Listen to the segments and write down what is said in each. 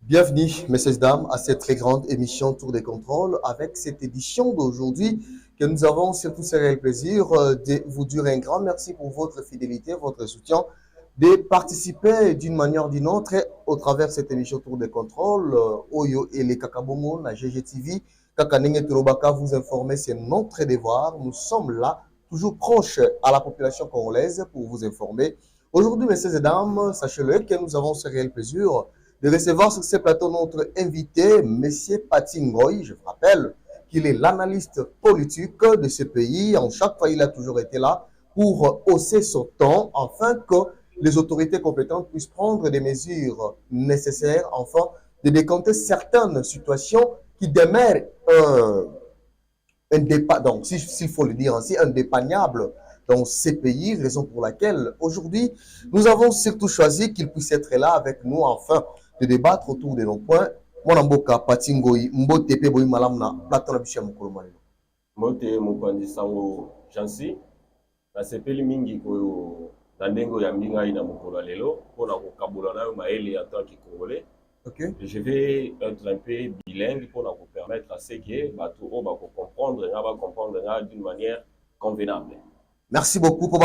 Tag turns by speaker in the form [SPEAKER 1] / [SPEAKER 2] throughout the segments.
[SPEAKER 1] Bienvenue, messieurs, dames, à cette très grande émission Tour des contrôles. Avec cette édition d'aujourd'hui, que nous avons surtout ce réel plaisir de vous dire un grand merci pour votre fidélité, votre soutien, de participer d'une manière ou d'une autre au travers de cette émission Tour des contrôles. Oyo et les Kakabomo, la GGTV, Kakanenge Turobaka, vous informer, c'est notre devoir. Nous sommes là, toujours proches à la population congolaise pour vous informer. Aujourd'hui, messieurs et dames, sachez-le que nous avons ce réel plaisir de recevoir sur ce plateau notre invité, M. Pati Ngoy. Je vous rappelle qu'il est l'analyste politique de ce pays. En chaque fois, il a toujours été là pour hausser son temps, afin que les autorités compétentes puissent prendre des mesures nécessaires, afin de décompter certaines situations qui demeurent donc, s'il faut le dire ainsi, indépagnable dans ces pays, raison pour laquelle aujourd'hui, nous avons surtout choisi qu'il puisse être là avec nous, enfin, de débattre autour de nos points. Mon amboka patingoi mbote pe boy malamna plateau na bishia mukolo malelo.
[SPEAKER 2] Mote mopandi sango jansi na sepeli mingi ko na ndengo ya mbinga ina mukolo lelo pona ko kabola na maele en tant que congolais.
[SPEAKER 1] OK.
[SPEAKER 2] Je vais être un peu bilingue pour nous permettre à ceux qui bateau va comprendre d'une manière convenable.
[SPEAKER 1] Merci beaucoup pour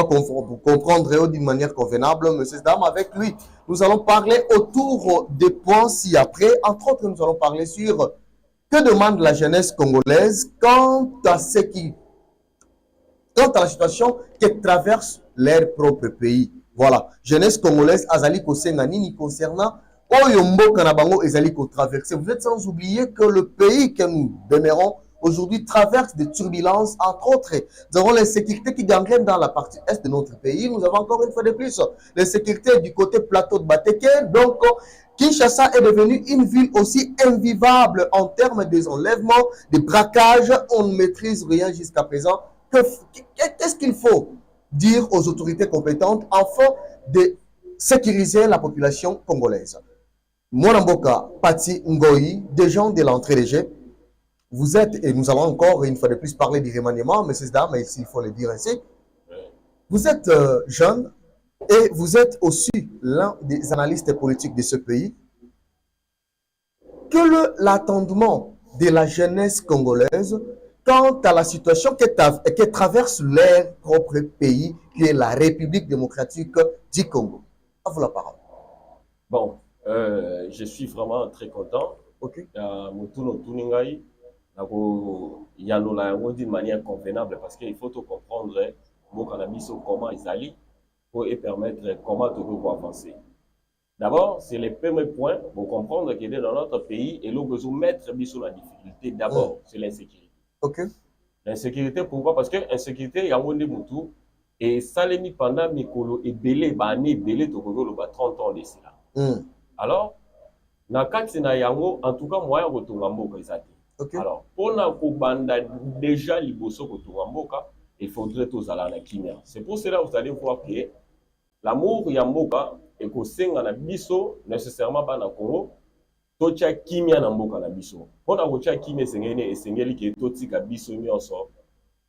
[SPEAKER 1] comprendre d'une manière convenable, monsieur Dame. Avec lui, nous allons parler autour des points ci-après. Entre autres, nous allons parler sur que demande la jeunesse congolaise quant à la situation que traverse leur propre pays. Voilà. Jeunesse congolaise, Azali Kosengani, ni concernant Oyombo Kanabango, Azali traverser. Vous êtes sans oublier que le pays que nous demeurons aujourd'hui traverse des turbulences, entre autres. Nous avons l'insécurité qui gangrène dans la partie est de notre pays. Nous avons encore une fois de plus l'insécurité du côté plateau de Bateke. Donc, Kinshasa est devenue une ville aussi invivable en termes des enlèvements, des braquages. On ne maîtrise rien jusqu'à présent. Qu'est-ce qu'il faut dire aux autorités compétentes afin de sécuriser la population congolaise? Mwanamboka, Pati Ngoy, des gens de l'entrée des jets. Vous êtes, et nous allons encore une fois de plus parler du remaniement, messieurs, dames, mais s'il faut le dire ainsi, vous êtes jeune et vous êtes aussi l'un des analystes politiques de ce pays. Quel est l'attendement de la jeunesse congolaise quant à la situation que traverse leur propre pays, qui est la République démocratique du Congo? À vous la parole.
[SPEAKER 2] Bon, je suis vraiment très content.
[SPEAKER 1] OK.
[SPEAKER 2] Il y a d'une manière convenable parce qu'il faut tout comprendre comment ils allient pour permettre comment tout peut avancer. D'abord, c'est le premier point pour comprendre qu'il est dans notre pays et l'on veut mettre la difficulté. D'abord, c'est l'insécurité.
[SPEAKER 1] OK.
[SPEAKER 2] L'insécurité, pourquoi? Parce que l'insécurité, il y a un moutou et ça l'est mis pendant Mikolo et Belé, Bané, Belé, Tokolo, 30 ans de cela. Alors, en tout cas, moi, je retourne en Boka.
[SPEAKER 1] Okay.
[SPEAKER 2] Alors, pour déjà liboso koturamboka, il faudrait tous aller en Kimia. C'est pour cela que vous allez voir que l'amour yamboka et que senga na biso nécessairement pas na Congo, tocha Kimia na mboka na biso. Pour na tocha Kimia sengene et sengeli que totika biso nyonso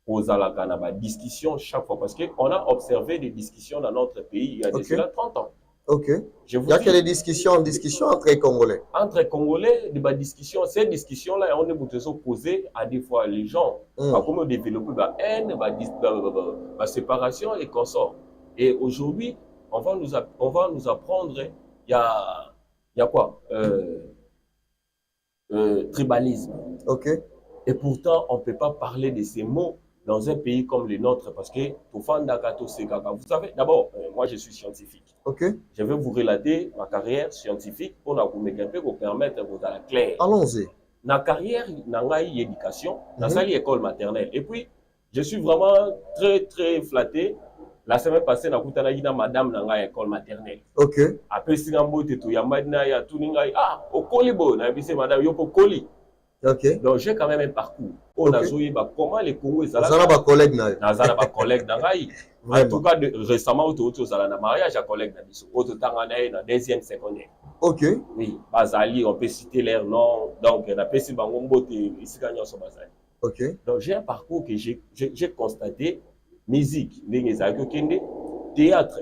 [SPEAKER 2] ozalaka na ba discussion chaque fois parce que on a observé des discussions dans notre pays il y a déjà 30 ans.
[SPEAKER 1] OK. Il y a que des discussions entre les Congolais.
[SPEAKER 2] Entre les Congolais, des discussions. Ces discussions-là, on est opposés à des fois les gens. Comment développer la haine, la séparation et consorts. Et aujourd'hui, on va nous apprendre, il y a quoi tribalisme.
[SPEAKER 1] OK.
[SPEAKER 2] Et pourtant, on ne peut pas parler de ces mots dans un pays comme le nôtre, parce que vous savez, d'abord, moi je suis scientifique.
[SPEAKER 1] Okay.
[SPEAKER 2] Je vais vous relater ma carrière scientifique pour vous permettre de vous aller clair.
[SPEAKER 1] Allons-y.
[SPEAKER 2] Ma carrière, j'ai éducation, dans l'école maternelle. Et puis, je suis vraiment très, très flatté. La semaine passée, j'ai eu madame dans l'école maternelle.
[SPEAKER 1] OK.
[SPEAKER 2] Après, si vous avez au Kolibo, madame, yo Koli.
[SPEAKER 1] OK.
[SPEAKER 2] Donc, j'ai quand même un parcours. On a joué comment les Congolais.
[SPEAKER 1] Vous avez des collègues.
[SPEAKER 2] En tout cas, récemment, on a un mariage à collègues. On a un deuxième secondaire.
[SPEAKER 1] OK.
[SPEAKER 2] Oui, Bazali, on peut citer leur nom. Donc, on a pu citer Bangombo ici quand on Bazali.
[SPEAKER 1] OK.
[SPEAKER 2] Donc, j'ai un parcours que j'ai constaté. Musique, théâtre,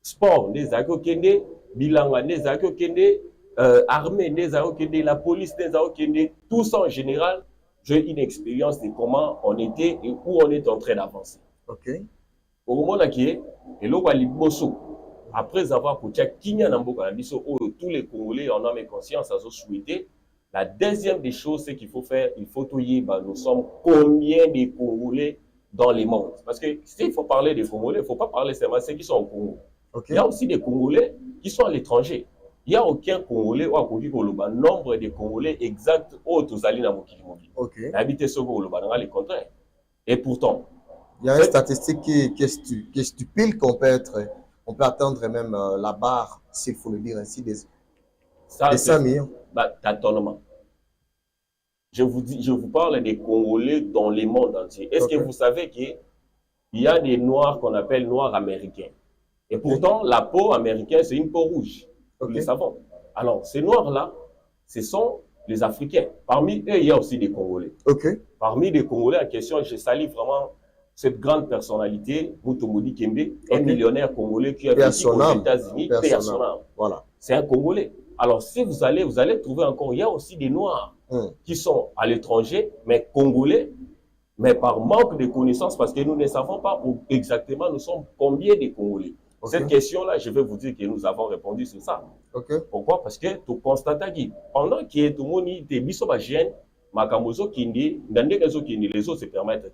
[SPEAKER 2] sport, bilanga, armée, la police, tout ça en général, j'ai une expérience de comment on était et où on est en train d'avancer.
[SPEAKER 1] Ok.
[SPEAKER 2] Au moment là qui est, et là, après avoir coaché Kinya Namboka, tous les Congolais en âme et conscience à souhaiter. La deuxième des choses, c'est qu'il faut faire, il faut tout y nous sommes combien de Congolais dans les mondes. Parce que s'il faut parler des Congolais, il ne faut pas parler seulement de ceux qui sont au Congo.
[SPEAKER 1] Okay.
[SPEAKER 2] Il y a aussi des Congolais qui sont à l'étranger. Il n'y a aucun Congolais ou à nombre de Congolais exact au Tozali na Mokili Mobile.
[SPEAKER 1] Ok.
[SPEAKER 2] Habiter ce le contraire. Et pourtant,
[SPEAKER 1] il y a une statistique qui est stupide qu'on peut atteindre même la barre, s'il faut le dire ainsi, des 5 millions.
[SPEAKER 2] Tâtonnement. Je vous parle des Congolais dans le monde entier. Est-ce que vous savez qu'il y a des Noirs qu'on appelle Noirs américains? Et pourtant, la peau américaine, c'est une peau rouge. Nous le savons. Alors, ces Noirs-là, ce sont les Africains. Parmi eux, il y a aussi des Congolais. Parmi les Congolais en question, je salue vraiment cette grande personnalité, Mutomodi Kembe, un millionnaire congolais qui a vécu aux États-Unis, voilà. C'est un Congolais. Alors, si vous allez trouver encore, il y a aussi des Noirs qui sont à l'étranger, mais Congolais, mais par manque de connaissances, parce que nous ne savons pas où exactement nous sommes combien de Congolais. Cette question-là, je vais vous dire que nous avons répondu sur ça. Pourquoi? Parce que tu constates que pendant que tout le monde était bisobagène, Makamozo Kindi, les autres se permettent.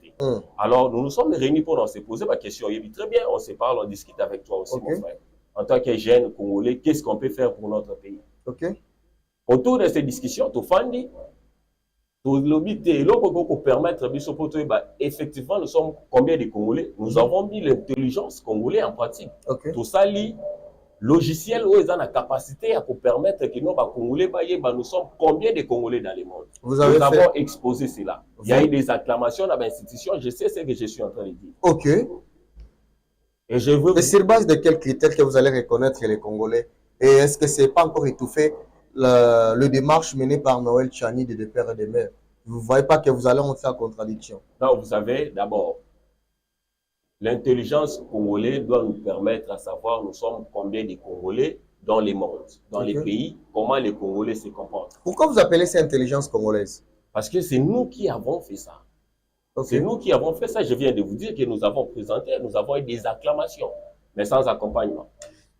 [SPEAKER 2] Alors, nous nous sommes réunis pour se poser ma question. Et très bien, on se parle, on discute avec toi aussi, mon frère. En tant que jeune Congolais, qu'est-ce qu'on peut faire pour notre pays? Autour de ces discussions, tu fandi, pour permettre, effectivement, nous sommes combien de Congolais? Nous avons mis l'intelligence congolaise en pratique. Tout ça, logiciel où ils ont la capacité à permettre que nos Congolais, nous sommes combien de Congolais dans le monde? Nous avons exposé cela. Il y a eu des acclamations dans l'institution, je sais ce que je suis en train de dire. Et je veux...
[SPEAKER 1] Mais sur base de quels critères que vous allez reconnaître les Congolais? Et est-ce que ce n'est pas encore étouffé le démarche menée par Noël Tchani de Père et de Mère? Vous ne voyez pas que vous allez entrer en contradiction?
[SPEAKER 2] Non, vous savez, d'abord, l'intelligence congolaise doit nous permettre à savoir nous sommes combien de Congolais dans les mondes, dans les pays, comment les Congolais se comportent.
[SPEAKER 1] Pourquoi vous appelez ça intelligence congolaise?
[SPEAKER 2] Parce que c'est nous qui avons fait ça. C'est nous qui avons fait ça. Je viens de vous dire que nous avons présenté, nous avons eu des acclamations, mais sans accompagnement.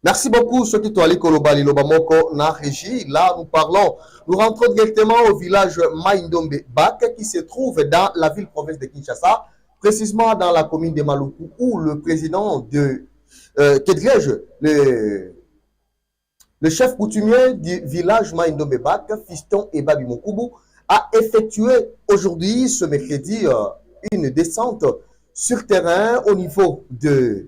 [SPEAKER 1] Merci beaucoup, ceux qui toali kolobali lobamoko na régie. Là, nous rentrons directement au village Maindombe Bak qui se trouve dans la ville-province de Kinshasa, précisément dans la commune de Maluku, où le président de, que dirais-je, le chef coutumier du village Maindombe Bak, Fiston Ebabi Mokubu, a effectué aujourd'hui, ce mercredi, une descente sur terrain au niveau de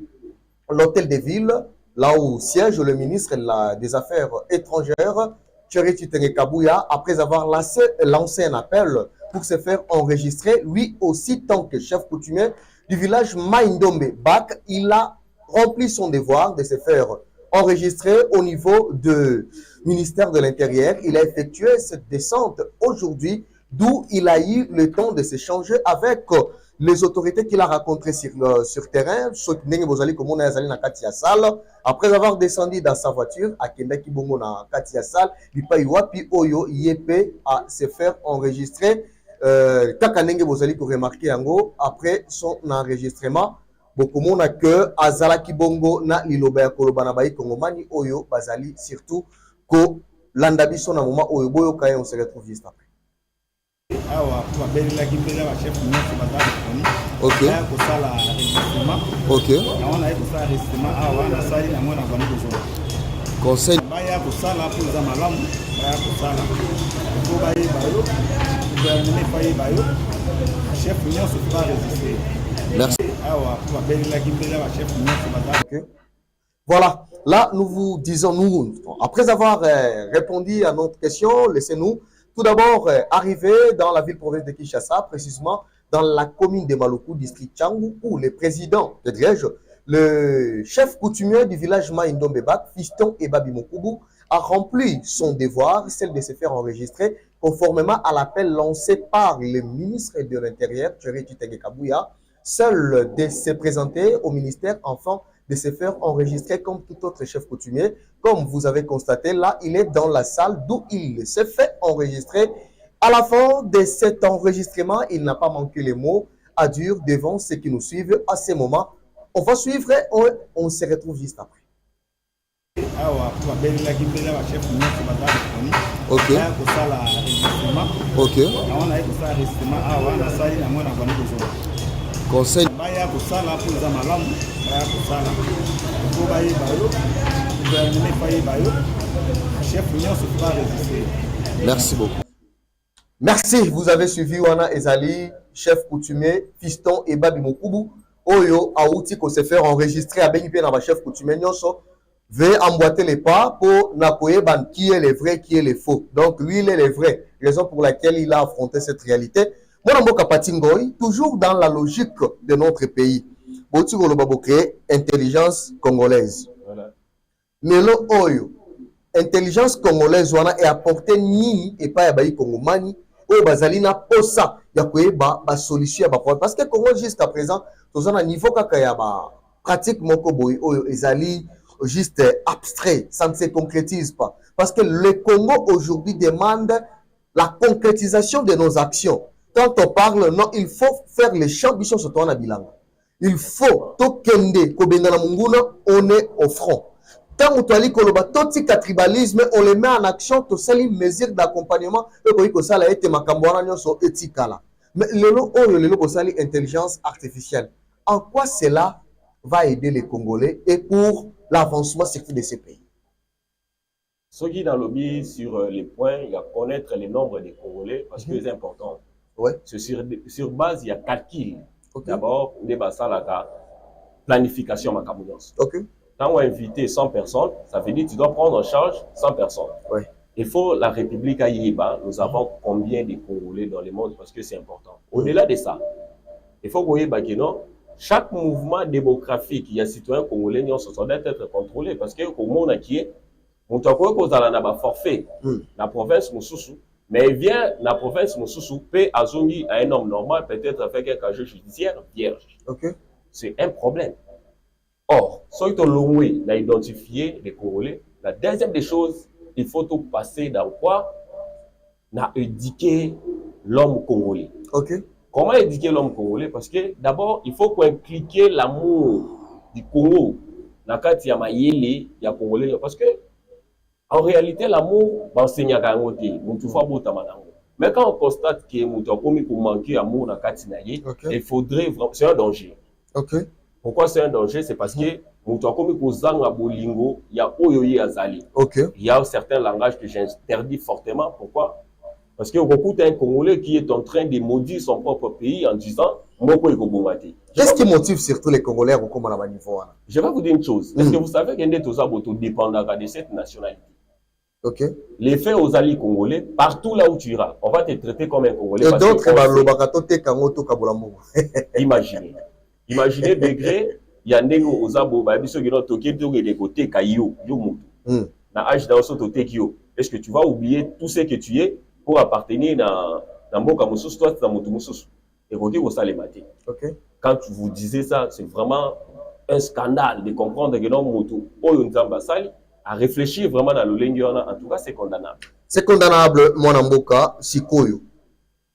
[SPEAKER 1] l'hôtel de ville, là où siège le ministre des Affaires étrangères, Thierry Titenge Kabouya, après avoir lancé un appel pour se faire enregistrer, lui aussi, tant que chef coutumier du village Maindombe Bak, il a rempli son devoir de se faire enregistrer au niveau du ministère de l'Intérieur. Il a effectué cette descente aujourd'hui, d'où il a eu le temps de s'échanger avec les autorités qu'il a rencontrées sur terrain. Après avoir descendu dans sa voiture, à Kendaki Bongo na Katia Sal, Iwapi Oyo Yepe à se faire enregistrer. Kakanenge Bozali pour remarquer yango après son enregistrement. Beaucoup na que Azalaki Bongo na Liloba Koloba na Bayi Kongomani Oyo Bazali surtout ko Landabiso na moment Oyo Boyo Kaye on se retrouve juste après. Ok. Ok. Conseil. Merci. Okay. Voilà, là nous vous disons, après avoir répondu à notre question, laissez-nous tout d'abord arriver dans la ville-province de Kinshasa, précisément dans la commune de Maluku, district Tchangou, où le président, le chef coutumier du village Maindombe Bak, Fiston Ebabi Mokubu, a rempli son devoir, celle de se faire enregistrer conformément à l'appel lancé par le ministre de l'Intérieur, Thierry Titenge Kabouya, seul de se présenter au ministère afin de se faire enregistrer comme tout autre chef coutumier. Comme vous avez constaté, là, il est dans la salle d'où il s'est fait enregistrer. À la fin de cet enregistrement, il n'a pas manqué les mots à dire devant ceux qui nous suivent à ce moment. On va suivre et on se retrouve juste après. Ok. Ok. Conseil. Merci beaucoup. Merci, vous avez suivi Wana Ezali, chef coutumier, fiston et Babi Mokubu. Oyo, Aouti, qu'on s'est fait enregistrer à Benipé dans ma chef coutumier, Nyonso. Veuillez emboîter les pas pour Nakoye Ban qui est le vrai, qui est le faux. Donc, lui, il est le vrai. Raison pour laquelle il a affronté cette réalité. Monamboka Patingoy, toujours dans la logique de notre pays. Boti Goloba créer intelligence congolaise. Voilà. Nelo Oyo, intelligence congolaise, wana est apporté ni et pas yabayi Kongomani. Oyo bazalina posa ya koyeba ba solution ba problème. Parce que Congo jusqu'à présent, tous un niveau kaka ya ba pratique moko boy oyo ezali juste abstrait, ça ne se concrétise pas. Parce que le Congo aujourd'hui demande la concrétisation de nos actions. Quand on parle, non, il faut faire les champs bichons sur toi, Nabilang. Il faut, tokende, kobengana munguna, on est au front. Quand on toali koloba, toti tribalisme, on les met en action, to sali mesure d'accompagnement, et qu'on y sala ete makambwana nyoso etikala. Mais le kosali intelligence artificielle. En quoi cela va aider les Congolais et pour l'avancement de ces pays?
[SPEAKER 2] Ce qui est dans le lobby sur les points, il y a connaître les nombres des Congolais parce que c'est important.
[SPEAKER 1] Ouais.
[SPEAKER 2] Sur base, il y a calcul. Okay. D'abord, on débat ça la planification macabouillance.
[SPEAKER 1] Okay.
[SPEAKER 2] Quand on a invité 100 personnes, ça veut dire que tu dois prendre en charge 100 personnes.
[SPEAKER 1] Ouais.
[SPEAKER 2] Il faut la République à Yéba, nous avons combien de Congolais dans le monde parce que c'est important. Au-delà de ça, il faut que non, chaque mouvement démographique, il y a citoyens congolais, ça doit être contrôlé parce que au monde qui est, on t'a quoi qu'on a un forfait, la province Moussoussou, mais il vient la province Moussoussou, paie à Zongi à un homme normal, peut-être avec un casier judiciaire vierge.
[SPEAKER 1] Okay.
[SPEAKER 2] C'est un problème. Or, si on a identifié les Congolais, la deuxième des choses, il faut tout passer dans quoi? On a éduqué l'homme congolais.
[SPEAKER 1] Okay.
[SPEAKER 2] Comment éduquer l'homme congolais? Parce que d'abord, il faut qu'on implique l'amour du Congo dans le cadre de la Congolais. Parce que en réalité, l'amour, c'est un mais quand on constate que nous avons manqué d'amour dans le cadre de il faudrait vraiment. C'est un danger.
[SPEAKER 1] Okay.
[SPEAKER 2] Pourquoi c'est un danger? C'est parce que nous avons bolingo, il y a Oyoye Azali.
[SPEAKER 1] Okay.
[SPEAKER 2] Il y a certains langages que j'interdis fortement. Pourquoi? Parce que beaucoup d'un Congolais qui est en train de maudire son propre pays en disant
[SPEAKER 1] qu'est-ce qui motive surtout les Congolais à à niveau?
[SPEAKER 2] Je vais vous dire une chose. Est-ce que vous savez qu'il y a des gens qui dépendent de cette nationalité?
[SPEAKER 1] Okay.
[SPEAKER 2] Les faits aux alliés congolais, partout là où tu iras, on va te traiter comme un Congolais.
[SPEAKER 1] Et d'autres,
[SPEAKER 2] imaginez. Imaginez degré, il y a des gens aux abo, ceux qui ont toqué de côté Kayo, na âge dans ce Tokyo. Est-ce que tu vas oublier tout ce que tu es pour appartenir dans Mboka Moussous, toi, dans Moutou Moussous? Et vous dites ça les matés.
[SPEAKER 1] Okay.
[SPEAKER 2] Quand vous disiez ça, c'est vraiment un scandale de comprendre que non Moutou, à réfléchir vraiment dans le lingueur, en tout cas, c'est condamnable.
[SPEAKER 1] C'est condamnable, mon Mboka, Sikoyo.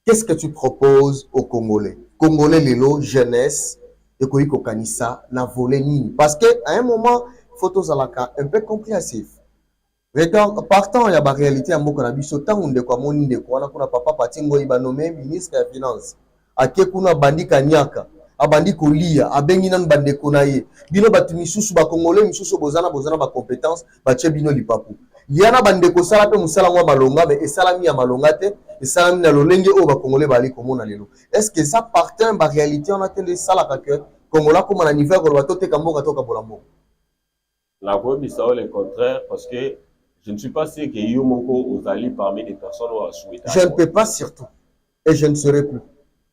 [SPEAKER 1] Qu'est-ce que tu proposes aux Congolais? Congolais, Lelo, jeunesse, et Koiko Kanissa, n'a volé ni. Parce qu'à un moment, photos à la carte, un peu compréhensif. Regarde, partant, il y a la réalité à Mboka Nabiso, tant on de quoi, mon de quoi, on a papa Patingo, il va nommer ministre des Finances. À Kekuna Bandi Kanyaka, à Bandi Kolia, à Benginan Bande Konaye, Bino Batimisusu, Congolais, Misusu Bozana, ba compétence, Bache Bino Lipapu. Yana Bande Kosala, Moussalama Malonga, mais Salami à Malongate, et Salami à Lolenge, au Congolais Bali, comme on a l'élo. Est-ce que ça partait en réalité, on a tenu ça la que Congola, comme on a niveau, on va toter Kamboka Toka Bolamo?
[SPEAKER 2] La voix c'est le contraire, parce que je ne suis pas sûr que Yomoko aux alliés parmi les personnes au souhaité.
[SPEAKER 1] Je ne peux pas surtout, et je ne serai plus.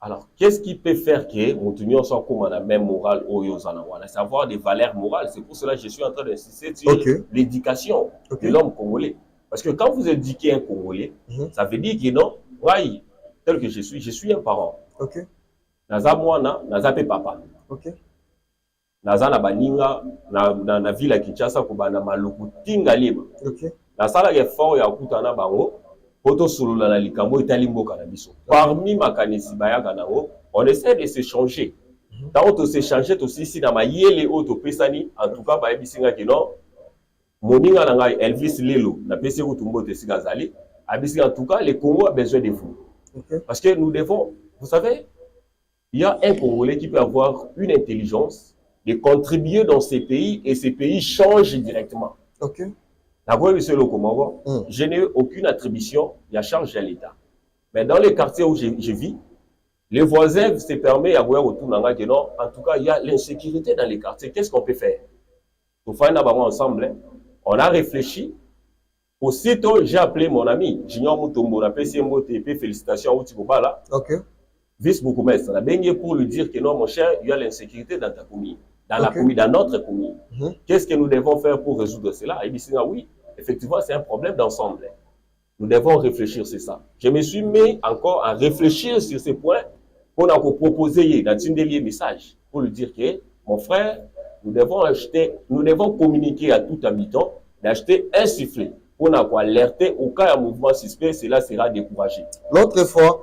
[SPEAKER 2] Alors, qu'est-ce qui peut faire que nous soit comme la même morale au Yozanawana, savoir des valeurs morales? C'est pour cela que je suis en train d'insister sur l'éducation de l'homme congolais. Parce que quand vous éduquez un Congolais, ça veut dire que non, ouais, tel que je suis un parent. Naza Mwana, Naza Papa. naza na baninga na ville ya Kinshasa ko bana maluku tinga liba.
[SPEAKER 1] OK.
[SPEAKER 2] Na sala effort ya kutana bango poto sulula na likambo etali mboka na biso. Parmi makanisi bayaka nango, on essaie de s'échanger. Tant on s'échanger to sisi na mayele auto pesani en tout cas ba ebisinga ke non. Moninga na ngai Elvis Lelo na pesi ko tumbo te sigazali. Abisi en tout cas le Congo a besoin de vous.
[SPEAKER 1] OK.
[SPEAKER 2] Parce que nous devons, vous savez, il y a un Congolais qui peut avoir une intelligence de contribuer dans ces pays et ces pays changent directement.
[SPEAKER 1] OK.
[SPEAKER 2] Je n'ai aucune attribution, il y a charge à l'État. Mais dans les quartiers où je vis, les voisins se permettent d'avoir autour de non. En tout cas, il y a l'insécurité dans les quartiers. Qu'est-ce qu'on peut faire? Pour faire ensemble, on a réfléchi. Aussitôt, j'ai appelé mon ami, Junior Mutombo, on a fait TP, félicitations au Tibobala.
[SPEAKER 1] OK.
[SPEAKER 2] Vice-bourgmestre, on a baigné pour lui dire que non, mon cher, il y a l'insécurité dans ta commune, dans la commune, dans notre commune. Qu'est-ce que nous devons faire pour résoudre cela? Il dit, oui, effectivement, c'est un problème d'ensemble. Nous devons réfléchir sur ça. Je me suis mis encore à réfléchir sur ces points pour nous proposer dans une des messages pour lui dire que, mon frère, nous devons communiquer à tout habitant d'acheter un sifflet pour nous alerter au cas d'un mouvement suspect, cela sera découragé.
[SPEAKER 1] L'autre fois,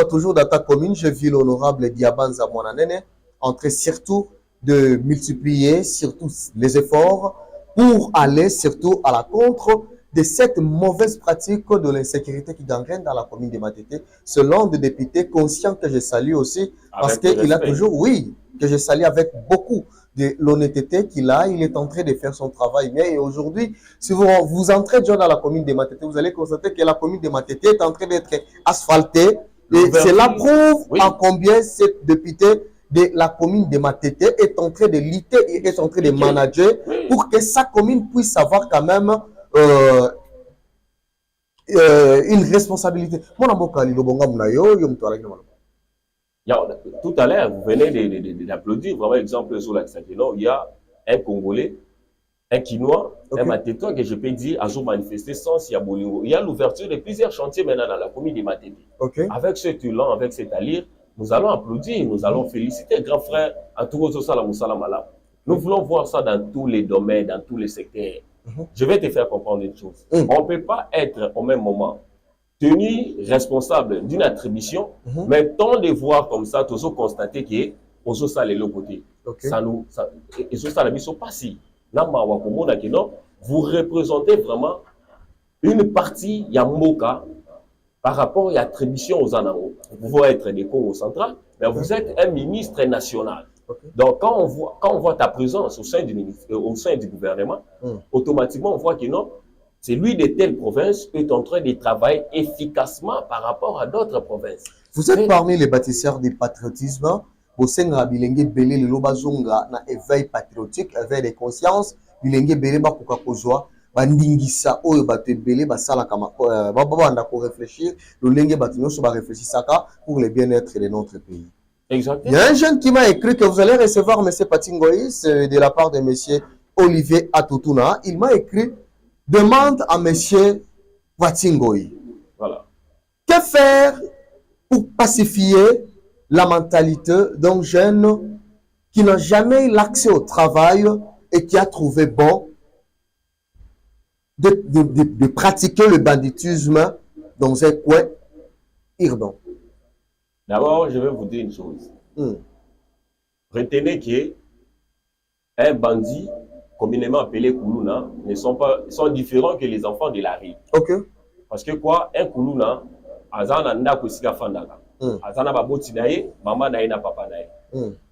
[SPEAKER 2] toujours
[SPEAKER 1] dans ta commune, j'ai vu l'honorable Diabanza Monanene entrer surtout de multiplier surtout les efforts pour aller surtout à la contre de cette mauvaise pratique de l'insécurité qui gangrène dans la commune de Matete. Selon des députés conscients que je salue aussi, parce qu'il a toujours, oui, que je salue avec beaucoup de l'honnêteté qu'il a, il est en train de faire son travail. Mais aujourd'hui, si vous entrez dans la commune de Matete, vous allez constater que la commune de Matete est en train d'être asphaltée. Et cela prouve en combien cette députée de la commune de Matete est en train de lutter et est en train de manager pour que sa commune puisse avoir quand même une responsabilité.
[SPEAKER 2] Tout à l'heure, vous venez d'applaudir, vraiment exemple sur la il y a un Congolais, un Quinois, un Matétois que je peux dire a manifesté sans Siabolingo. Il y a l'ouverture de plusieurs chantiers maintenant dans la commune de Matete. Avec ce élan, avec cette allure, nous allons applaudir, nous allons féliciter grand frère Antourozo Salamou Salamala. Nous voulons voir ça dans tous les domaines, dans tous les secteurs. Je vais te faire comprendre une chose. On ne peut pas être au même moment tenu responsable d'une attribution, mais tant de voir comme ça, tous constater que aux autres les l'autre côté. Ça nous, ça la mission pas si. Vous représentez vraiment une partie Yamoka par rapport à l'attribution aux Anao. Vous pouvez être des Congo central, mais vous êtes un ministre national. Donc, quand on voit ta présence au sein du gouvernement, automatiquement, on voit que non, c'est lui de telle province est en train de travailler efficacement par rapport à d'autres provinces.
[SPEAKER 1] Vous êtes parmi les bâtisseurs du patriotisme. Au sein de Bilenge Belé, le Lobazonga, na éveil patriotique, éveil de conscience, Bilenge Belé, Bakuka Kozwa, Bandingisa, Oyo Bate Belé, Basala Kama, Babanda pour réfléchir, le Lenge Batinyo, va réfléchir Saka pour le bien-être de notre pays.
[SPEAKER 2] Exactement.
[SPEAKER 1] Il y a un jeune qui m'a écrit que vous allez recevoir M. Patingoïs de la part de M. Olivier Atoutouna. Il m'a écrit, demande à M. Patingoïs.
[SPEAKER 2] Voilà.
[SPEAKER 1] Que faire pour pacifier la mentalité d'un jeune qui n'a jamais eu l'accès au travail et qui a trouvé bon de pratiquer le banditisme dans un coin urbain?
[SPEAKER 2] D'abord, je vais vous dire une chose. Retenez qu'un bandit, communément appelé Koulouna, sont différents que les enfants de la rue. Parce que quoi, un Koulouna, azana ndako sika fandaka. Azana baboti nae, maman nae na papa nae.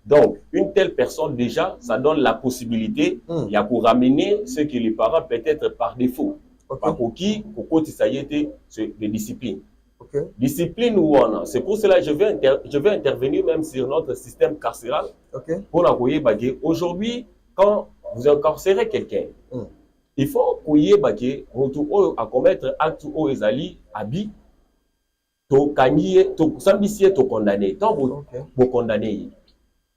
[SPEAKER 2] Donc, une telle personne déjà, ça donne la possibilité, il y a pour ramener ce que les parents peut-être par défaut. Par qui, kokoti ça y était, de discipline. Discipline ou on a. C'est pour cela que je vais intervenir même sur notre système carcéral pour l'envoyer baguer. Aujourd'hui, quand vous incarcérez quelqu'un, il faut qu'il à commettre acte ou ezali abi to kanier to sambissier to condamner. Tant vous condamner.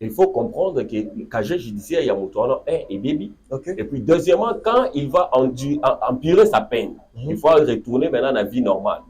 [SPEAKER 2] Il faut comprendre que le casier judiciaire, il y a un et baby. Et puis, deuxièmement, quand il va empirer sa peine, il faut retourner maintenant à la vie normale.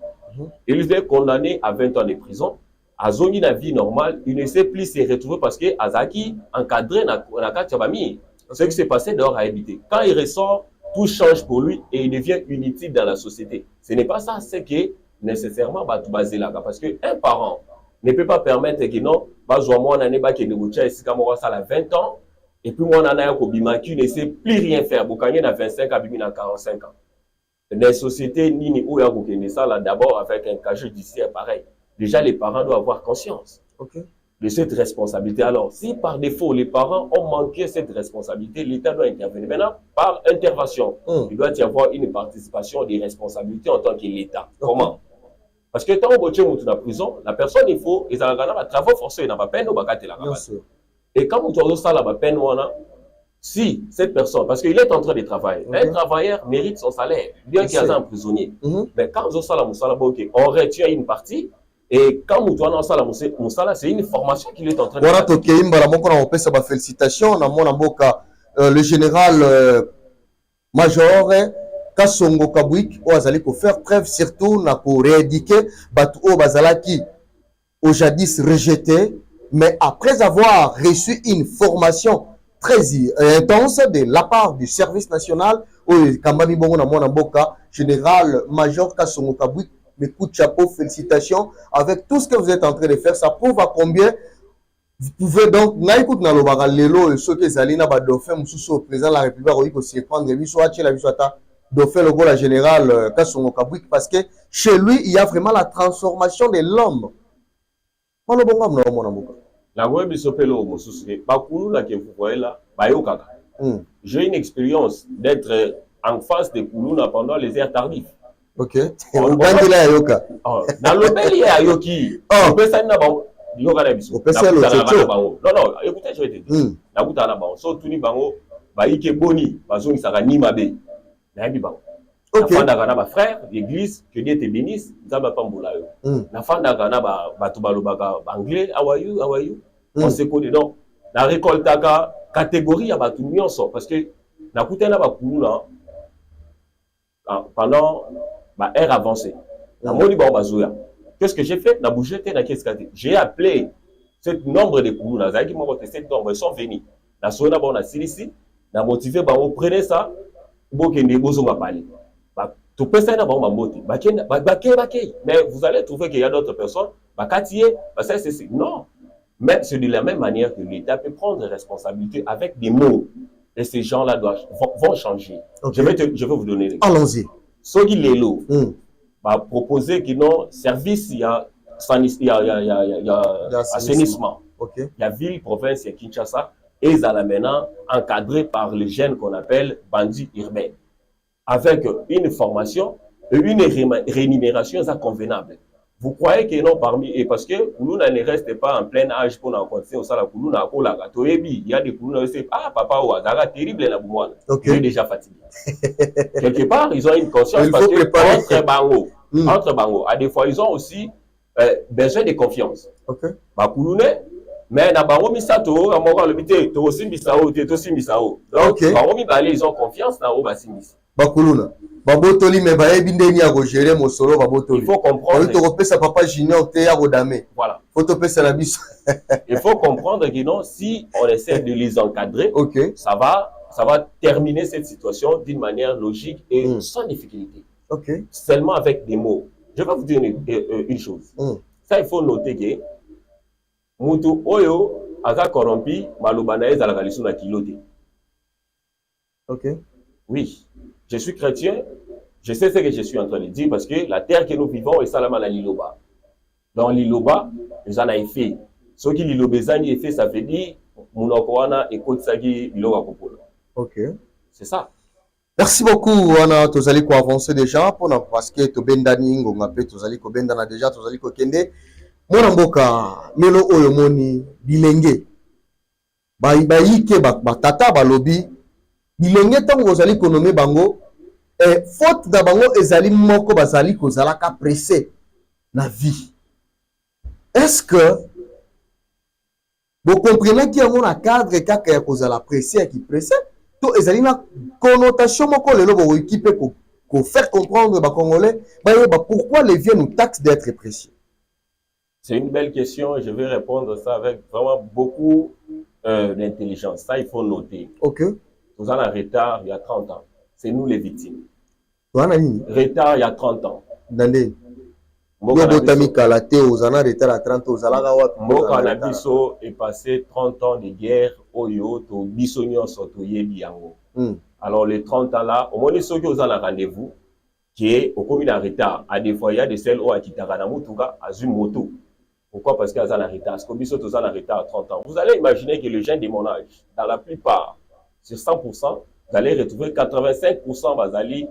[SPEAKER 2] Il est condamné à 20 ans de prison. azongi na vie normale, il ne sait plus se retrouver parce que azaki encadré na kati ya bami. Ce qui s'est passé dehors a habité. Quand il ressort, tout change pour lui et il devient inutile dans la société. Ce n'est pas ça, c'est que nécessairement parce qu'un parent ne peut pas permettre que non, moi on a négocié ici comme on a 20 ans et puis moi on a qui ne sait plus rien faire. Bokanye na 25 ans, na 45 ans. Les sociétés nini ou ya ça là d'abord avec un casier judiciaire pareil. Déjà les parents doivent avoir conscience. De cette responsabilité. Alors, si par défaut, les parents ont manqué cette responsabilité, l'État doit intervenir. Maintenant, par intervention, il doit y avoir une participation des responsabilités en tant que l'État. Comment? Parce que tant que tu es dans la prison, la personne, il faut, ils ont un travail forcé, il n'a pas peine, ou pas et quand vous avez ça, la peine, si cette personne, parce qu'il est en train de travailler, un travailleur mérite son salaire, bien qu'il y ait un prisonnier. Mais quand vous avez ça, on retient une partie. Et quand vous avez ça, c'est une formation qu'il est en train de faire.
[SPEAKER 1] Félicitations, le général major Kasongo Kabwik, pour faire preuve surtout pour rééduquer Batou Bazalaki au jadis rejeté, mais après avoir reçu une formation très intense de la part du service national, Kambami Bongo na Mboka, général major Kasongo Kabwik. Mes coups de chapeau, félicitations. Avec tout ce que vous êtes en train de faire, ça prouve à combien vous pouvez donc, n'aïkout na lobara lelo, ceux qui zalina ba dauphin, moussou président de la République, aussi prendre la dauphin le la général Kasongo Kabwik, parce que chez lui, il y a vraiment la transformation de l'homme.
[SPEAKER 2] J'ai une expérience d'être en face de Koulouna pendant les heures tardives.
[SPEAKER 1] Ok. Dans le
[SPEAKER 2] pays, Ayoki. On peut ça, non, non, écoutez, je vais te dire. Ok. Ma frère, l'église, que Dieu te bénisse, la fin anglais, how are you? On se connaît donc. La récolte catégorie à parce que pendant ma ère avancée. Qu'est-ce que j'ai fait? J'ai appelé ce nombre de Koulouna, cette nombre, ils sont venus. La Sona a Silisi, la motivé, prenez ça, mais vous allez trouver qu'il y a d'autres personnes, non. Mais c'est de la même manière que l'État peut prendre responsabilité avec des mots. Et ces gens-là vont changer. Okay. Je vais vous donner les
[SPEAKER 1] exemples. Allons-y.
[SPEAKER 2] Sogi Lelo va proposer que non, service, il y a assainissement.
[SPEAKER 1] Okay.
[SPEAKER 2] Il y a ville, province, il y a Kinshasa, et ils sont maintenant encadrés par les jeunes qu'on appelle bandits urbains. Avec une formation et une rémunération convenable. Vous croyez que non parmi, et parce que Koulouna ne reste pas en plein âge pour nous continuer au salaire Koulouna, il y a des Koulouna qui disent ah papa ou Azara terrible la boumoine. Il est déjà fatigué. Quelque part, ils ont une conscience parce que entre Bango, à des fois ils ont aussi besoin de confiance. Bah Koulouna, mais na Bango misato, à moi le bité, to aussi misao, to aussi misao. Donc Bango mi balé, ils ont confiance na o basimis.
[SPEAKER 1] Bah Koulouna. Babotoli mais bindeni à gérer mon solo babotoli.
[SPEAKER 2] Il faut comprendre.
[SPEAKER 1] Il faut repérer sa papa junior te à rodame.
[SPEAKER 2] Voilà.
[SPEAKER 1] Faut topper sa la bis.
[SPEAKER 2] Il faut comprendre que non, si on essaie de les encadrer, ça va terminer cette situation d'une manière logique et sans difficulté. Seulement avec des mots. Je vais vous dire une chose. Ça, il faut noter que Moutou Oyo Aza corrompu, Malobanaïs à la Galisson à Kiloté. Oui. Je suis chrétien, je sais ce que je suis en train de dire parce que la terre que nous vivons est Salama la Liloba. Dans Liloba, ils en ont fait. Ce qui Lilobezani est fait, ça veut dire Mounokoana et Kotsagi Liloba Kopola. C'est ça.
[SPEAKER 1] Merci beaucoup, Ana. Tu allez avancer déjà parce que tu bendani ngomapé, tu allez bendana déjà, tu allez kende. Mona mboka lelo oyo moni bilenge. Ba ike ba tata ba lobi. Bilenge tango ozali konome bango et faute da bango ezali moko bazali kozala ka pressé na vie. Est-ce que vous comprenez qu'il y a un cadre kaka ya kozala pressé qui pressé to ezali na connotation moko lelo bo équipe ko faire comprendre ba congolais ba pourquoi les vieux nous taxent d'être pressés.
[SPEAKER 2] C'est une belle question et je vais répondre ça avec vraiment beaucoup d'intelligence. Ça, il faut noter.
[SPEAKER 1] Ok.
[SPEAKER 2] Nous avons un retard il y a 30 ans. C'est nous les victimes.
[SPEAKER 1] Wana nini?
[SPEAKER 2] Retard il y a 30 ans.
[SPEAKER 1] Dande.
[SPEAKER 2] Mboka
[SPEAKER 1] Yo
[SPEAKER 2] na
[SPEAKER 1] botami
[SPEAKER 2] biso-
[SPEAKER 1] kalate ozana retard à 30 ozalaka wapi?
[SPEAKER 2] Mboka na biso est passé 30 ans de guerre oyo to biso nyonso toyebi yango. Alors les 30 ans là, au moins ceux qui ont un rendez-vous qui est au commun en retard. À des fois il y a des celles où qui t'a mutuka azu moto. Pourquoi? Parce qu'il y a un retard. Parce que biso tous en retard à 30 ans. Vous allez imaginer que les jeunes de mon âge, dans la plupart, sur 100%, vous allez retrouver 85% bazali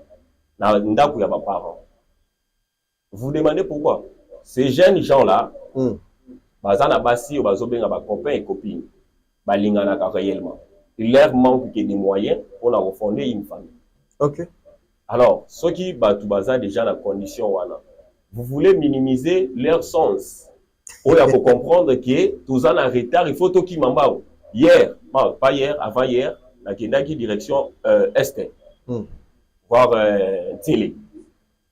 [SPEAKER 2] na ndaku ya ba parents. Vous vous demandez pourquoi? Ces jeunes gens-là, bazana basi ou bazobenga ba copains et copines, balingana réellement. Il leur manque que des moyens pour refonder une famille.
[SPEAKER 1] Ok.
[SPEAKER 2] Alors, ceux qui battent déjà dans la condition, vous voulez minimiser leur sens. Il faut comprendre que tous en retard, il faut tout qui m'embao. Hier, pas hier, avant hier, la direction Est, voire Télé.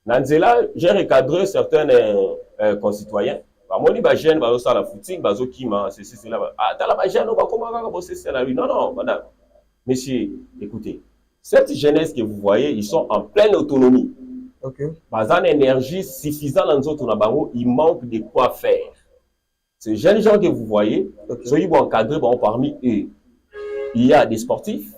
[SPEAKER 2] Nanzela, j'ai recadré certains concitoyens. Moi, je suis jeune, je suis la footing, je suis ceci, cela. Ah, tu as la jeune, comment c'est ça? Non, non, madame. Monsieur, écoutez, cette jeunesse que vous voyez, ils sont en pleine autonomie.
[SPEAKER 1] Ok.
[SPEAKER 2] Ils ont une énergie suffisante dans notre bango, il manque de quoi faire. Ces jeunes gens que vous voyez, ceux qui vont encadrer, parmi eux, il y a des sportifs,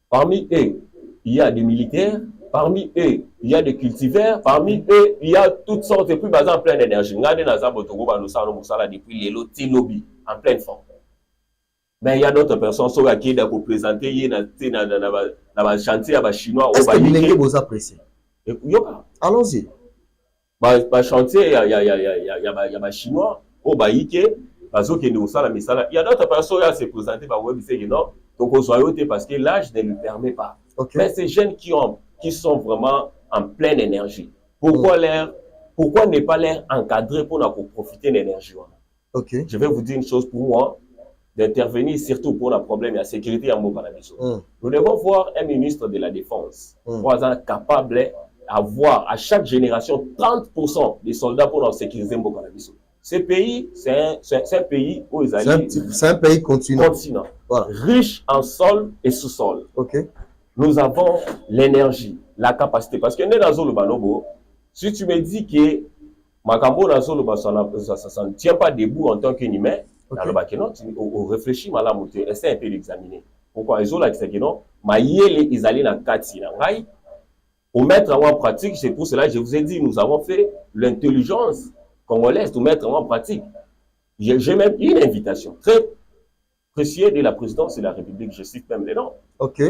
[SPEAKER 2] parmi eux, il y a des militaires, parmi eux, il y a des cultivars, parmi eux, il y a toutes sortes, et puis basés en pleine énergie. Regardez dans Zabotogo, depuis les lotis lobby, en pleine forme. Mais il y a d'autres personnes qui sont pour présenter dans le chantier à chinois.
[SPEAKER 1] Est-ce que vous avez apprécié? Allons-y.
[SPEAKER 2] Dans le chantier, il y a des chinois, il y a d'autres personnes qui se présentent parce que l'âge ne lui permet pas. Okay. Mais ces jeunes qui sont vraiment en pleine énergie, pourquoi ne pas les encadrer pour profiter de l'énergie? Okay. Je vais vous dire une chose pour moi, d'intervenir surtout pour le problème de la sécurité en Mokanabiso. Nous devons voir un ministre de la Défense capable d'avoir à chaque génération 30% des soldats pour sécuriser Mokanabiso. Ce pays, c'est un pays où ils allaient.
[SPEAKER 1] C'est un pays continent.
[SPEAKER 2] Voilà. Riche en sol et sous-sol.
[SPEAKER 1] Okay.
[SPEAKER 2] Nous avons l'énergie, la capacité. Parce que si tu me dis que Makambo ça ne tient pas debout en tant qu'humain, on réfléchit, essaie un peu d'examiner. Pourquoi ils ont l'accès que non, ils allaient dans Kati. Pour mettre en pratique, c'est pour cela que je vous ai dit, nous avons fait l'intelligence congolaise de mettre en pratique. J'ai même une invitation très précieuse de la présidence de la République, je cite même les noms.
[SPEAKER 1] Ok.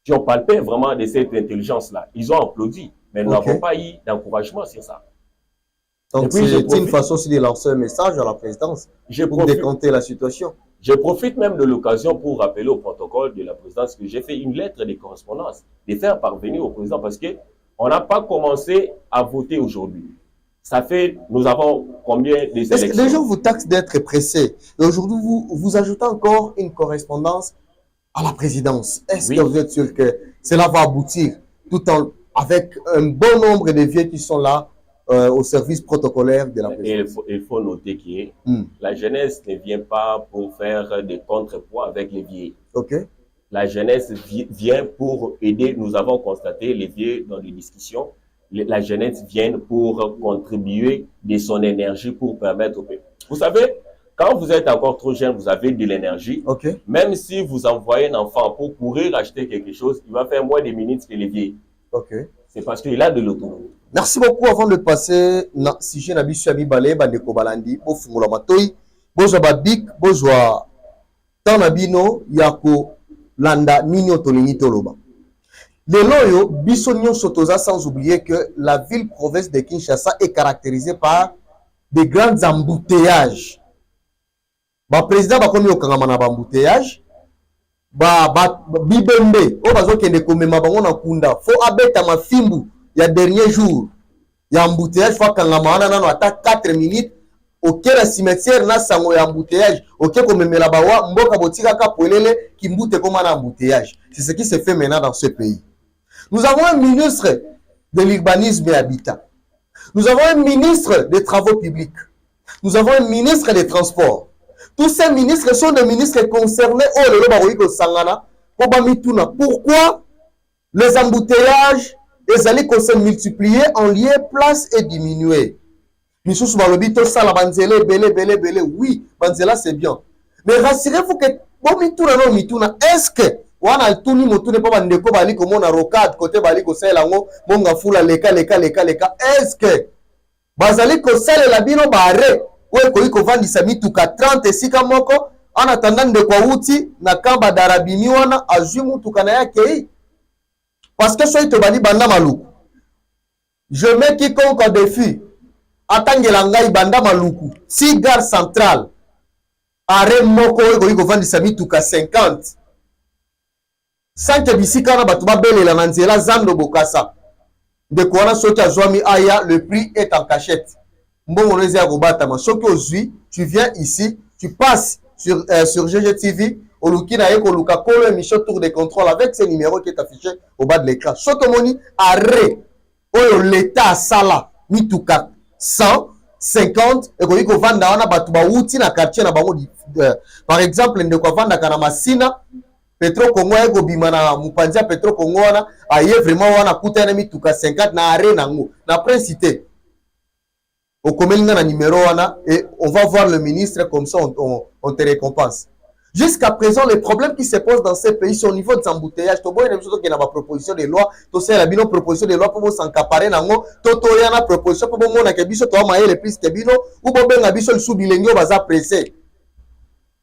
[SPEAKER 2] Qui ont palpé vraiment de cette intelligence-là. Ils ont applaudi, mais nous n'avons pas eu d'encouragement sur ça.
[SPEAKER 1] Donc c'est une façon aussi de lancer un message à la présidence pour décanter la situation.
[SPEAKER 2] Je profite même de l'occasion pour rappeler au protocole de la présidence que j'ai fait une lettre de correspondance, de faire parvenir au président, parce qu'on n'a pas commencé à voter aujourd'hui. Ça fait, nous avons combien des élections?
[SPEAKER 1] Est-ce que les gens vous taxent d'être pressés? Et aujourd'hui, vous ajoutez encore une correspondance à la présidence. Est-ce que vous êtes sûr que cela va aboutir tout en avec un bon nombre de vieux qui sont là au service protocolaire de la présidence?
[SPEAKER 2] Il faut noter que la jeunesse ne vient pas pour faire des contrepoids avec les vieux.
[SPEAKER 1] Okay.
[SPEAKER 2] La jeunesse vient pour aider. Nous avons constaté les vieux dans les discussions. La jeunesse vient pour contribuer de son énergie pour permettre au peuple. Vous savez, quand vous êtes encore trop jeune, vous avez de l'énergie.
[SPEAKER 1] Okay.
[SPEAKER 2] Même si vous envoyez un enfant pour courir acheter quelque chose, il va faire moins de minutes que les vieux.
[SPEAKER 1] Okay.
[SPEAKER 2] C'est parce qu'il a de l'autonomie.
[SPEAKER 1] Merci beaucoup. Avant de passer, si j'ai n'habitué à Bibalé, Bandeko Balandi, Bofungula Matoi, Bozwa Babik, Bozwa Tanabino, Yako, Landa, Nino Tolini Toloba. Les loyaux, Bissonio Sotoza, sans oublier que la ville-province de Kinshasa est caractérisée par des grands embouteillages. Le président va commis au Kangamana embouteillage. Bibembe, on va dire qu'il y a des kunda. Faut abeta ma fimbu. Il y a dernier jour, il y a embouteillage. Faut Kangamana nano attaque 4 minutes. Ok, la cimetière na sango ya embouteillage. Ok, comme me la bawa, mboka botika ka poelele qui mboute comme un embouteillage. C'est ce qui se fait maintenant dans ce pays. Nous avons un ministre de l'urbanisme et habitat. Nous avons un ministre des travaux publics. Nous avons un ministre des Transports. Tous ces ministres sont des ministres concernés. Oh, le Baroïko Sangana. Pourquoi les embouteillages, les allées se multiplier en lieu, place et diminuer? Missous Balobito, Sala Banzele, Belé. Oui, Banzela, c'est bien. Mais rassurez-vous que, est-ce que, wana tuni motu ne pas bandeko bali comme on a rocade côté bali ko sala ngo monga fula leka est-ce que bazali ko sala la bino bare we ko iko vandisa mituka 30 sika moko en attendant de kwa uti na kamba darabini wana azwi mutuka na yake parce que soit to bali banda maluku je mets quiconque en défi atangela ngai banda maluku si gare centrale arrêt moko we ko iko vandisa mituka 50 sans que bisika na batu babelela na nzela zando bokasa de quoi soki azwami aya le prix est en cachette mbongo nezi ya kobatama soki ozwi tu viens ici tu passes sur GGTV oluki na ye koluka kolo émission tour de contrôle avec ce numéro qui est affiché au bas de l'écran soki omoni arrêt oyo l'état asala mituka 150 ekoki kovanda wana batu bauti na quartier na bango par exemple ndeko avandaka na Masina Petro Congo eko bimana mupanzia Petro Congo wana aye vraiment wana kutana mituka 50 na arena nango na principité au komelinga na numéro wana et on va voir le ministre comme ça on te récompense. Jusqu'à présent les problèmes qui se posent dans ces pays sont au niveau des embouteillages to boye na biso to na ba proposition de loi to sala bino proposition de loi pour s'encaparer nango to yana proposition pour mona ke biso to maye le plus ke bino ou bobenga biso le subilengo baza pressé.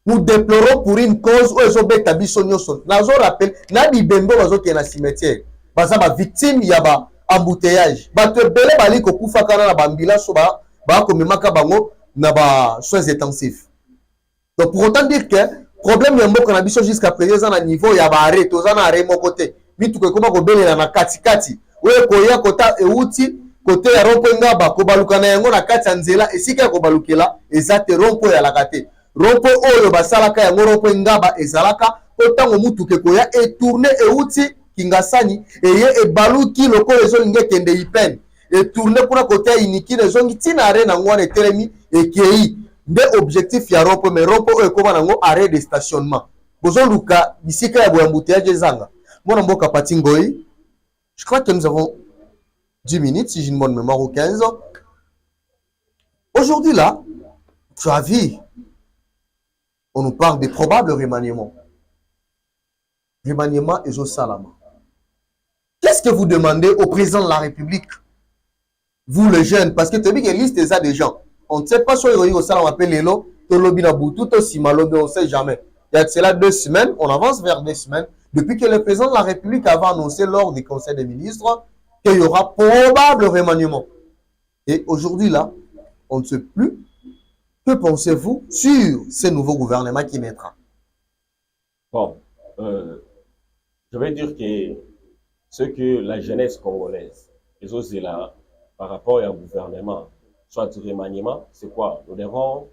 [SPEAKER 1] Nous déplorons pour une cause où ils ont bêta bisonio son. Nazo rappel, na bibembo bazo qui est na cimetière. Baza ba victime ya ba embouteillage. Ba te belé bali ko kufa kana na bambila so ba ko memaka bango na ba soins intensifs. Donc pour autant dire que problème ya mboka na biso jusqu'à présent na niveau ya ba arrêt to za na arrêt mo côté. Mitu ko koma ko belela na kati kati. Oye ko ya kota euti côté ya rompo ngaba ko balukana yango na kati nzela esika ko balukela ezate rompo ya la kate. Rompo oyo basalaka yango rompo ngaba ezalaka otango mutuke koya et tourner euti kingasani eye ebaluki loko ezolinga kende ipen et tourner kuna côté iniki ezongi tina arena ngwana etelemi ekei nde objectif ya rompo mais rompo oyo koma nango arrêt de stationnement bozo luka bisika ya boyambouteillage ezanga mona mboka patingoi. Je crois que nous avons 10 minutes si j'ai une bonne mémoire ou 15. Aujourd'hui là tu as vu on nous parle de probable remaniement. Remaniement et Salama. Qu'est-ce que vous demandez au président de la République? Vous les jeunes, parce que tu as vu qu'il y a une liste des gens. On ne sait pas si on Salama appelle Lelo, Tolobi Naboutou, Tosimalobe, on ne sait jamais. Il y a cela 2 semaines, on avance vers 2 semaines, depuis que le président de la République avait annoncé lors du Conseil des ministres qu'il y aura probable remaniement. Et aujourd'hui là, on ne sait plus. Que pensez-vous sur ce nouveau gouvernement qui naîtra?
[SPEAKER 2] Bon, je vais dire que ce que la jeunesse congolaise, les autres là, par rapport à un gouvernement, soit du remaniement, c'est quoi? Nous devons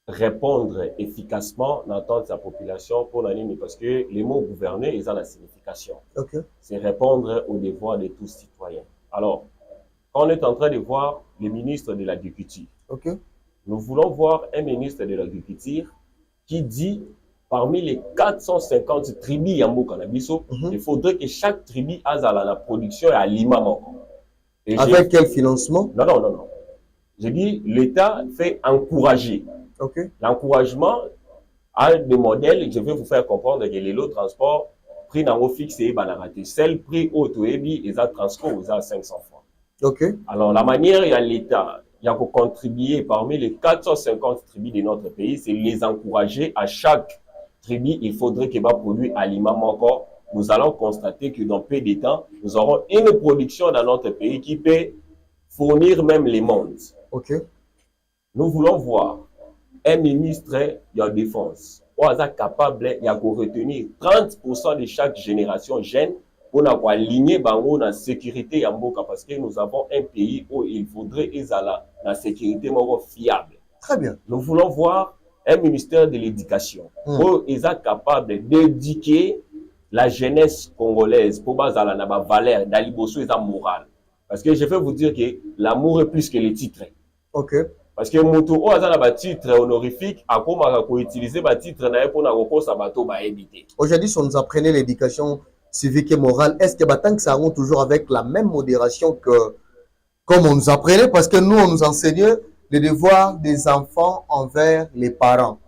[SPEAKER 2] répondre efficacement dans l'entente de sa population pour l'année, parce que les mots gouverner, ils ont la signification.
[SPEAKER 1] Okay. C'est
[SPEAKER 2] répondre aux devoirs de tous citoyens. Alors, on est en train de voir le ministre de l'Agriculture.
[SPEAKER 1] Okay.
[SPEAKER 2] Nous voulons voir un ministre de l'Agriculture qui dit, parmi les 450 tribus Yambo Canabiso, il faudrait que chaque tribu ait la production et à l'imam.
[SPEAKER 1] Avec quel financement?
[SPEAKER 2] Non. J'ai dit, l'État fait encourager.
[SPEAKER 1] Okay.
[SPEAKER 2] L'encouragement a des modèles, je vais vous faire comprendre que les lots de transport, prix dans fixe et banaraté. Celle prix auto et ça transport aux 500 francs.
[SPEAKER 1] Okay.
[SPEAKER 2] Alors, la manière dont l'État a contribué parmi les 450 tribus de notre pays, c'est les encourager à chaque tribu. Il faudrait qu'il va produire aliments encore. Nous allons constater que dans peu de temps, nous aurons une production dans notre pays qui peut fournir même les mondes.
[SPEAKER 1] Okay.
[SPEAKER 2] Nous voulons voir un ministre de la Défense qui est capable de retenir 30% de chaque génération jeune pour aligner la sécurité Yamboka, parce que nous avons un pays où il faudrait la sécurité fiable.
[SPEAKER 1] Très bien.
[SPEAKER 2] Nous voulons voir un ministère de l'éducation où il est capable d'éduquer la jeunesse congolaise pour la valeur, d'aliboso et la morale. Parce que je vais vous dire que l'amour est plus que les titres.
[SPEAKER 1] Ok.
[SPEAKER 2] Parce que moto o aza na ba titre honorifique akomaka ko utiliser ba titre na ye pona kokosa bato ba éviter.
[SPEAKER 1] Aujourd'hui, si on nous apprenait l'éducation civique et morale, est-ce que tant que ça rentre toujours avec la même modération que comme on nous apprenait, parce que nous, on nous enseignait les devoirs des enfants envers les parents.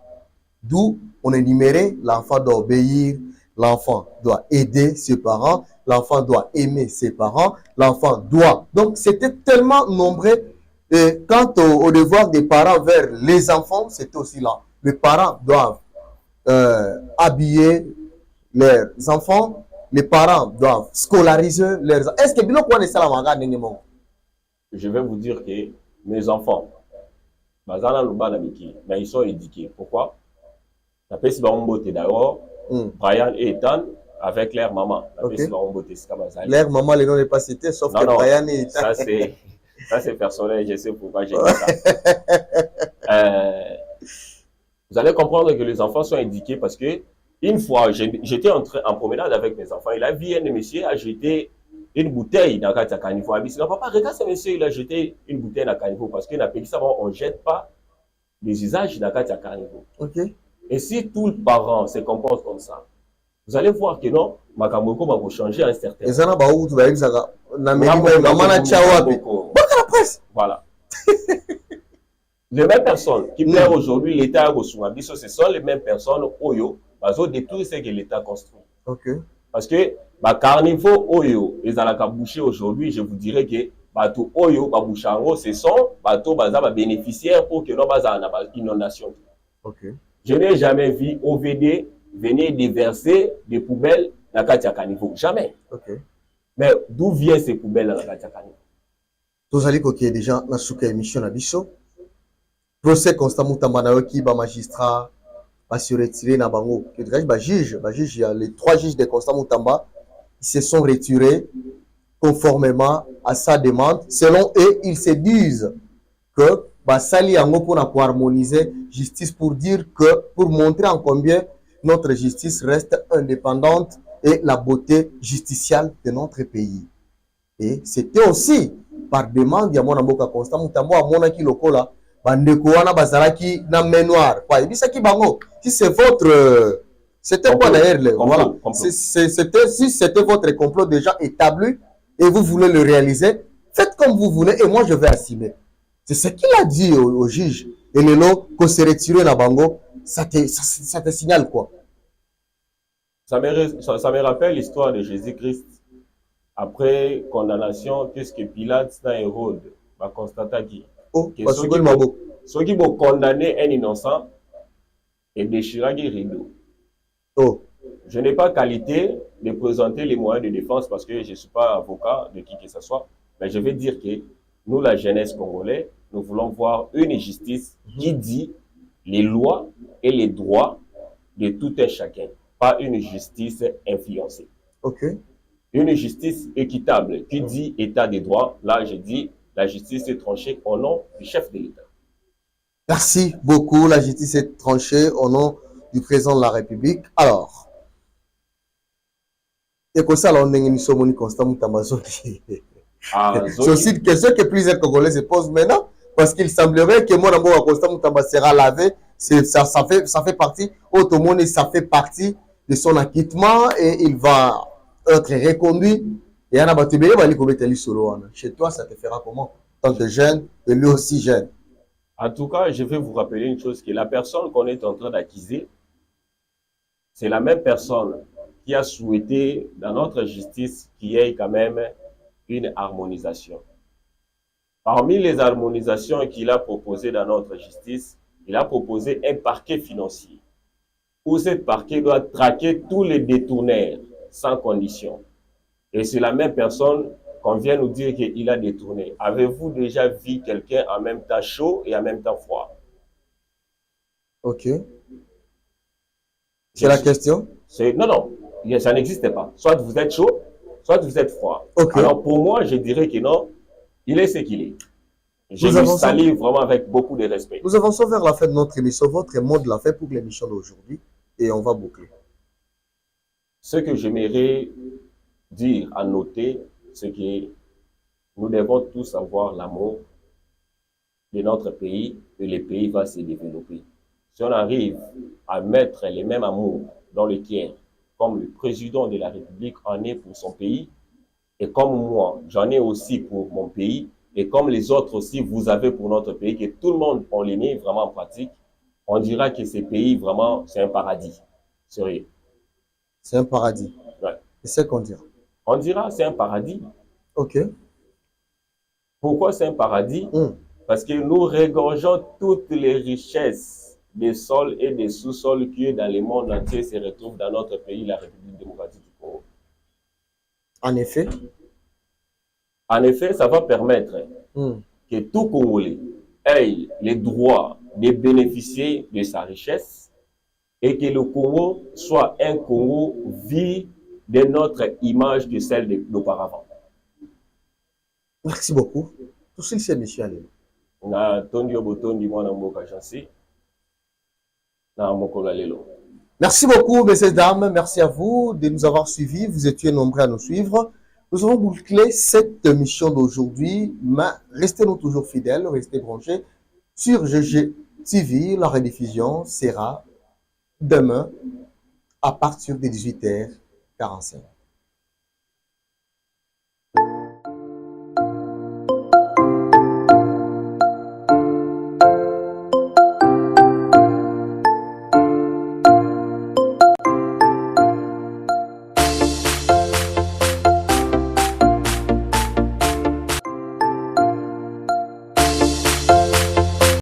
[SPEAKER 1] D'où on énumérait, l'enfant doit obéir, l'enfant doit aider ses parents, l'enfant doit aimer ses parents, l'enfant doit. Donc, c'était tellement nombreux. Et quant au devoir des parents vers les enfants, c'était aussi là. Les parents doivent habiller leurs enfants, les parents doivent scolariser leurs enfants. Est-ce que bilo quoi ça la
[SPEAKER 2] Je vais vous dire que mes enfants, bazana lubana miki, mais ils sont éduqués. Pourquoi? Napesi ba mbote d'abord, Brian et Ethan avec leur maman. Napesi ba mbote sikabazali.
[SPEAKER 1] Leur maman, le nom n'est pas cité, sauf
[SPEAKER 2] non,
[SPEAKER 1] que
[SPEAKER 2] non,
[SPEAKER 1] Brian et Ethan.
[SPEAKER 2] Ça c'est personnel, je sais pourquoi j'ai dit ça. Vous allez comprendre que les enfants sont éduqués parce que une fois, j'étais en promenade avec mes enfants. Il a vu un monsieur a jeté une bouteille dans le caniveau. Il dit, papa, regarde ce monsieur, il a jeté une bouteille dans le caniveau parce qu'on a payé ça, on ne jette pas les usages dans le caniveau.
[SPEAKER 1] Okay.
[SPEAKER 2] Et si tous les parents se comportent comme ça, vous allez voir que non, Makamoko va changer à un certain Voilà. Les mêmes personnes qui plairent aujourd'hui l'État à ce sont les mêmes personnes Oyo, bazo détruire ce que l'État construit.
[SPEAKER 1] Okay.
[SPEAKER 2] Parce que carnivore Oyo, les alaka boucher aujourd'hui, je vous dirais que bateau Oyo, babouchango, ce sont bateaux baza bénéficiaires pour que nous baza na inondation.
[SPEAKER 1] Okay.
[SPEAKER 2] Je n'ai jamais vu OVD venir déverser des poubelles dans le caniveau. Jamais.
[SPEAKER 1] Okay.
[SPEAKER 2] Mais d'où viennent ces poubelles dans le caniveau?
[SPEAKER 1] Tous allez coquer déjà dans la émission à Bisso. Procès constant Moutambana qui ba magistrat va se retirer na bango. Que dirais-je ba juge, il y a les 3 juges de Constant Moutamba, ils se sont retirés conformément à sa demande. Selon eux, ils se disent que ba sali yango pour harmoniser justice pour dire que pour montrer en combien notre justice reste indépendante et la beauté justiciale de notre pays. Et c'était aussi par demande ya mwana mboka Constant Moutamba amona ki lokola bandeko wana bazalaki na mémoire quoi ebisaki bango si c'est votre c'était quoi d'ailleurs voilà c'était si c'était votre complot déjà établi et vous voulez le réaliser, faites comme vous voulez et moi je vais assumer. C'est ce qu'il a dit au juge et le lot qu'on s'est retiré na bango, ça te signale quoi?
[SPEAKER 2] Ça me rappelle l'histoire de Jésus-Christ. Après condamnation, qu'est-ce que Pilate n'a Hérode va constater qui?
[SPEAKER 1] Ceux
[SPEAKER 2] qui vont condamner un innocent et déchirer les rideaux.
[SPEAKER 1] Oh.
[SPEAKER 2] Je n'ai pas qualité de présenter les moyens de défense parce que je ne suis pas avocat de qui que ce soit, mais je vais dire que nous, la jeunesse congolaise, nous voulons voir une justice qui dit les lois et les droits de tout un chacun, pas une justice influencée.
[SPEAKER 1] Okay.
[SPEAKER 2] Une justice équitable qui dit état des droits. Là, je dis la justice est tranchée au nom du chef de l'État.
[SPEAKER 1] Merci beaucoup. La justice est tranchée au nom du président de la République. Alors, c'est aussi une question que plusieurs Congolais se posent maintenant, parce qu'il semblerait que mon amour Constant Moutamba sera lavé. Ça fait partie, autrement, ça fait partie de son acquittement et il va être reconduit. Et chez toi, ça te fera comment? Tant que jeune, et lui aussi jeune.
[SPEAKER 2] En tout cas, je vais vous rappeler une chose, que la personne qu'on est en train d'accuser, c'est la même personne qui a souhaité dans notre justice qu'il y ait quand même une harmonisation. Parmi les harmonisations qu'il a proposées dans notre justice, il a proposé un parquet financier, où ce parquet doit traquer tous les détournaires sans condition. Et c'est la même personne qu'on vient nous dire qu'il a détourné. Avez-vous déjà vu quelqu'un en même temps chaud et en même temps froid?
[SPEAKER 1] Ok. C'est la question?
[SPEAKER 2] Non, ça n'existe pas. Soit vous êtes chaud, soit vous êtes froid. Okay. Alors pour moi, je dirais que non, il est ce qu'il est. Je lui salue vraiment avec beaucoup de respect.
[SPEAKER 1] Nous avançons vers la fin de notre émission. Votre mot de la fin pour l'émission d'aujourd'hui et on va boucler.
[SPEAKER 2] Ce que j'aimerais dire, à noter, c'est que nous devons tous avoir l'amour de notre pays et le pays va se développer. Si on arrive à mettre les mêmes amours dans le tiers, comme le président de la République en est pour son pays, et comme moi, j'en ai aussi pour mon pays, et comme les autres aussi, vous avez pour notre pays, que tout le monde, on les met vraiment en pratique, on dira que ce pays, vraiment, c'est un paradis. Sérieux.
[SPEAKER 1] C'est un paradis.
[SPEAKER 2] Ouais.
[SPEAKER 1] C'est ce qu'on dira.
[SPEAKER 2] On dira c'est un paradis.
[SPEAKER 1] Ok.
[SPEAKER 2] Pourquoi c'est un paradis? Parce que nous regorgeons toutes les richesses des sols et des sous-sols qui, dans le monde entier, se retrouvent dans notre pays, la République démocratique du Congo.
[SPEAKER 1] En effet.
[SPEAKER 2] En effet, ça va permettre que tout Congolais ait le droit de bénéficier de sa richesse et que le Congo soit un Congo vu de notre image que celle d'auparavant.
[SPEAKER 1] Merci beaucoup. Tout ce c'est monsieur Alelo. Merci beaucoup, messieurs et dames. Merci à vous de nous avoir suivis. Vous étiez nombreux à nous suivre. Nous avons bouclé cette émission d'aujourd'hui, mais restez-nous toujours fidèles, restez branchés sur GG TV. La rediffusion sera demain à partir de 18h45.